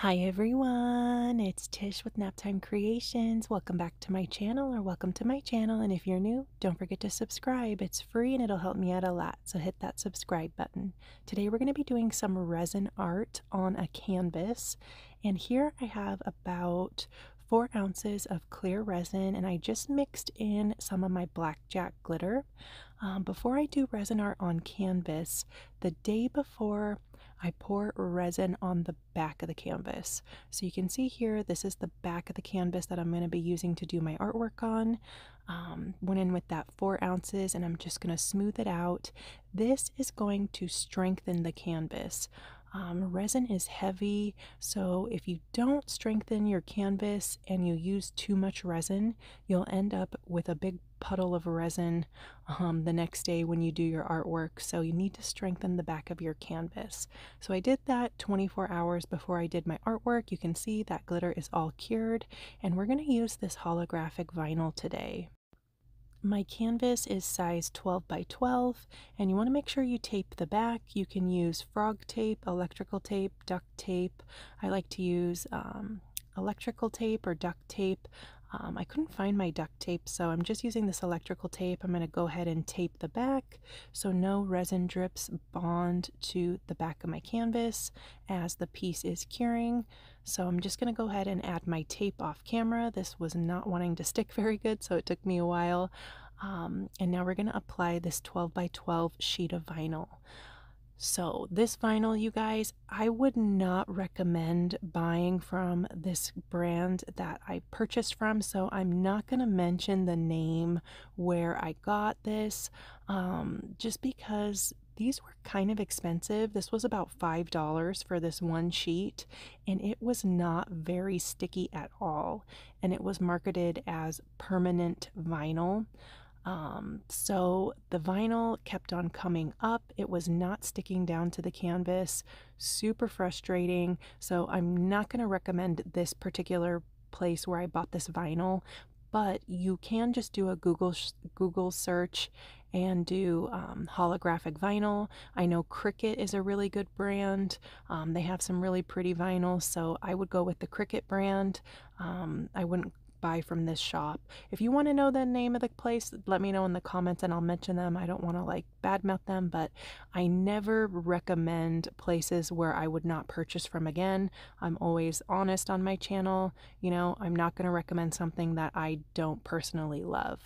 Hi everyone, it's Tish with Naptime Creations. Welcome back to my channel, or welcome to my channel. And if you're new, don't forget to subscribe. It's free and it'll help me out a lot, so hit that subscribe button. Today we're going to be doing some resin art on a canvas, and here I have about 4 ounces of clear resin, and I just mixed in some of my blackjack glitter. Before I do resin art on canvas, the day before I pour resin on the back of the canvas. So you can see here, this is the back of the canvas that I'm going to be using to do my artwork on. Went in with that 4 ounces and I'm just going to smooth it out. This is going to strengthen the canvas. Resin is heavy, so if you don't strengthen your canvas and you use too much resin, you'll end up with a big puddle of resin the next day when you do your artwork. So you need to strengthen the back of your canvas. So I did that 24 hours before I did my artwork. You can see that glitter is all cured, and we're going to use this holographic vinyl today. My canvas is size 12 by 12, and you want to make sure you tape the back. You can use frog tape, electrical tape, duct tape. I like to use electrical tape or duct tape. I couldn't find my duct tape, so I'm just using this electrical tape. I'm going to go ahead and tape the back so no resin drips bond to the back of my canvas as the piece is curing. So I'm just going to go ahead and add my tape off camera. This was not wanting to stick very good, so it took me a while. And now we're going to apply this 12 by 12 sheet of vinyl. So this vinyl, you guys, I would not recommend buying from this brand that I purchased from, so I'm not going to mention the name where I got this, just because these were kind of expensive. This was about $5 for this one sheet, and it was not very sticky at all, and it was marketed as permanent vinyl. So the vinyl kept on coming up. It was not sticking down to the canvas. Super frustrating. So I'm not going to recommend this particular place where I bought this vinyl, but you can just do a Google search and do holographic vinyl. I know Cricut is a really good brand. They have some really pretty vinyl, so I would go with the Cricut brand. I wouldn't buy from this shop. If you want to know the name of the place, let me know in the comments and I'll mention them. I don't want to like badmouth them, but I never recommend places where I would not purchase from again. I'm always honest on my channel. You know, I'm not going to recommend something that I don't personally love.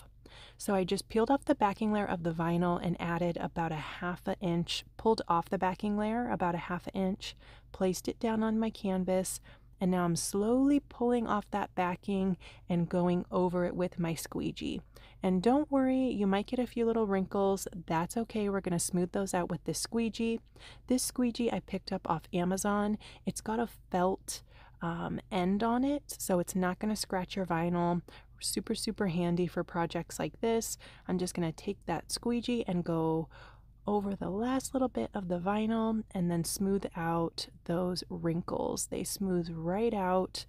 So I just peeled off the backing layer of the vinyl and added about a 1/2 inch, pulled off the backing layer about a 1/2 inch, placed it down on my canvas, and now I'm slowly pulling off that backing and going over it with my squeegee. And don't worry, you might get a few little wrinkles. That's okay. We're going to smooth those out with this squeegee. This squeegee I picked up off Amazon. It's got a felt end on it, so it's not going to scratch your vinyl. Super, super handy for projects like this. I'm just going to take that squeegee and go over the last little bit of the vinyl and then smooth out those wrinkles. They smooth right out.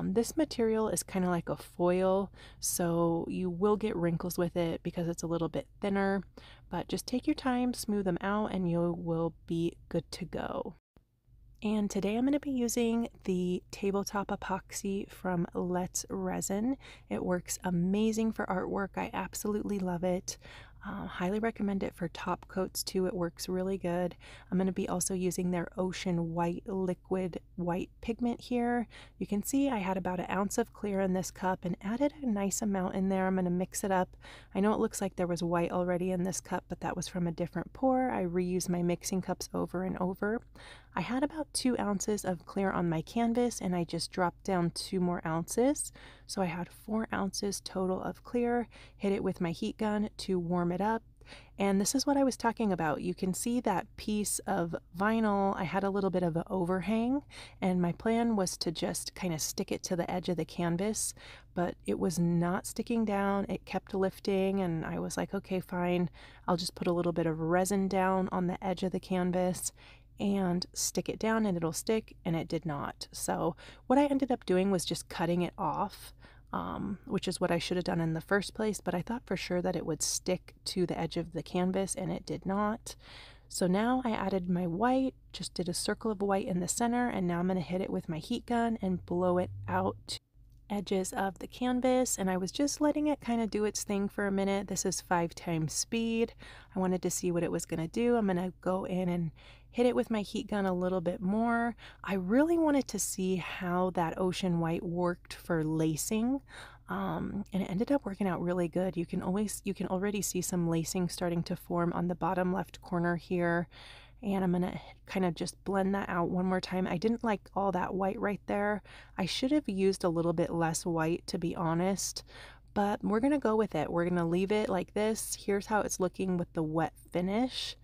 This material is kind of like a foil, so you will get wrinkles with it because it's a little bit thinner, but just take your time, smooth them out, and you will be good to go. And today I'm going to be using the tabletop epoxy from S RESIN. It works amazing for artwork. I absolutely love it. Highly recommend it for top coats too. It works really good. I'm going to be also using their ocean white liquid white pigment here. You can see I had about 1 ounce of clear in this cup and added a nice amount in there. I'm going to mix it up. I know it looks like there was white already in this cup, but that was from a different pour. I reuse my mixing cups over and over. I had about 2 ounces of clear on my canvas and I just dropped down 2 more ounces. So I had 4 ounces total of clear, hit it with my heat gun to warm it up. And this is what I was talking about. You can see that piece of vinyl, I had a little bit of an overhang, and my plan was to just kind of stick it to the edge of the canvas, but it was not sticking down. It kept lifting, and I was like, okay, fine. I'll just put a little bit of resin down on the edge of the canvas and stick it down and it'll stick, and it did not. So what I ended up doing was just cutting it off, which is what I should have done in the first place, but I thought for sure that it would stick to the edge of the canvas and it did not. So now I added my white, just did a circle of white in the center, and now I'm going to hit it with my heat gun and blow it out edges of the canvas, and I was just letting it kind of do its thing for a minute. This is 5 times speed. I wanted to see what it was going to do. I'm going to go in and hit it with my heat gun a little bit more. I really wanted to see how that ocean white worked for lacing. And it ended up working out really good. You can already see some lacing starting to form on the bottom left corner here. And I'm gonna kind of just blend that out one more time. I didn't like all that white right there. I should have used a little bit less white, to be honest, but we're gonna go with it. We're gonna leave it like this. Here's how it's looking with the wet finish.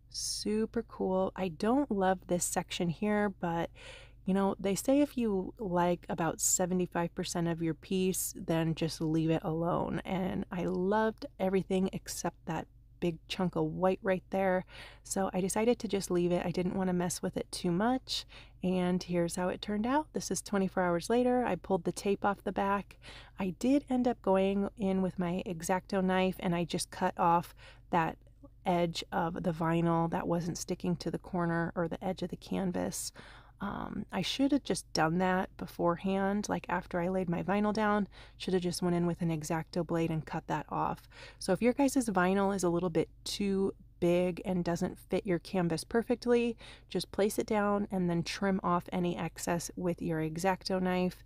Super cool. I don't love this section here, but you know, they say if you like about 75% of your piece, then just leave it alone. And I loved everything except that big chunk of white right there. So I decided to just leave it. I didn't want to mess with it too much. And here's how it turned out. This is 24 hours later. I pulled the tape off the back. I did end up going in with my X-Acto knife and I just cut off that edge of the vinyl that wasn't sticking to the corner or the edge of the canvas. I should have just done that beforehand, like after I laid my vinyl down. Should have just went in with an X-Acto blade and cut that off. So if your guys' vinyl is a little bit too big and doesn't fit your canvas perfectly, just place it down and then trim off any excess with your X-Acto knife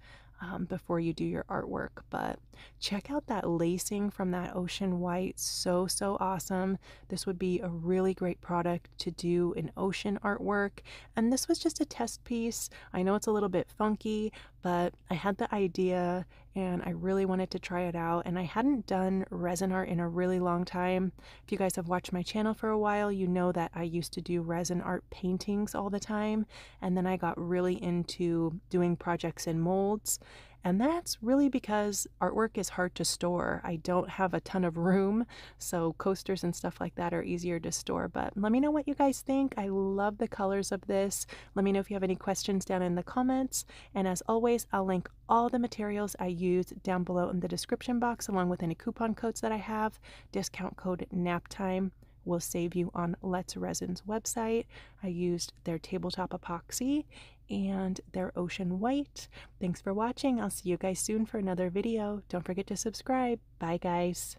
before you do your artwork. But check out that lacing from that ocean white. So awesome. This would be a really great product to do in ocean artwork, and this was just a test piece. I know it's a little bit funky, but I had the idea and I really wanted to try it out, and I hadn't done resin art in a really long time. If you guys have watched my channel for a while, you know that I used to do resin art paintings all the time, and then I got really into doing projects in molds. And that's really because artwork is hard to store. I don't have a ton of room, so coasters and stuff like that are easier to store. But let me know what you guys think. I love the colors of this. Let me know if you have any questions down in the comments. And as always, I'll link all the materials I used down below in the description box, along with any coupon codes that I have. Discount code NAPTIME will save you on Let's Resin's website. I used their tabletop epoxy and their ocean white. Thanks for watching. I'll see you guys soon for another video. Don't forget to subscribe. Bye guys.